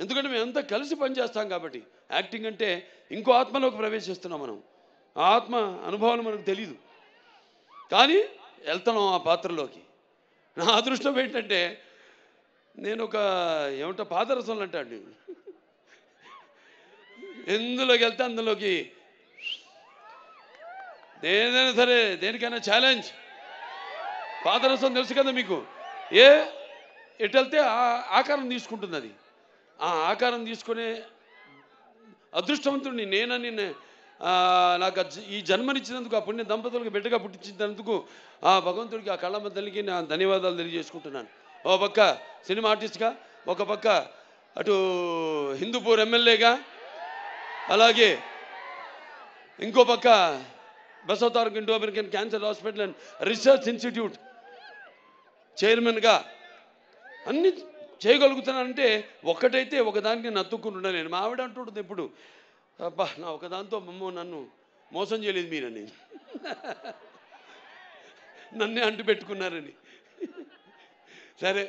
ఎందుకంటే మేమంతా కలిసి పనిచేస్తాం కాబట్టి. యాక్టింగ్ అంటే ఇంకో ఆత్మలోకి ప్రవేశిస్తున్నాం మనం. ఆ ఆత్మ అనుభవాలు మనకు తెలీదు, కానీ వెళ్తున్నాం ఆ పాత్రలోకి. నా అదృష్టం ఏంటంటే నేను ఒక ఏమంటా పాదరసంలో అంటాడు, ఎందులోకి వెళ్తే అందులోకి ఏదైనా సరే దేనికైనా ఛాలెంజ్. పాదరసం తెలుసు కదా మీకు, ఎటు వెళ్తే ఆకారం తీసుకుంటుంది. అది ఆ ఆకారం తీసుకునే అదృష్టవంతుడిని నేనని నాకు ఈ జన్మనిచ్చినందుకు, ఆ పుణ్య దంపతులకు బిడ్డగా పుట్టించినందుకు ఆ భగవంతుడికి, ఆ కళ్ళమ్మ తల్లికి నా ధన్యవాదాలు తెలియజేసుకుంటున్నాను. ఓ పక్క సినిమా ఆర్టిస్ట్గా, ఒక పక్క అటు హిందూపూర్ ఎమ్మెల్యేగా, అలాగే ఇంకో పక్క Basavataraka Indo American cancer hospital and research institute చైర్మన్గా అన్ని చేయగలుగుతున్నానంటే ఒక్కటైతే ఒకదానికి నత్తుకుంటున్నా. నేను మా ఆవిడ అంటుంటుంది ఎప్పుడు, అబ్బా నా ఒకదాంతో నన్ను మోసం చేయలేదు మీరని, నన్నే అంటు పెట్టుకున్నారని. సరే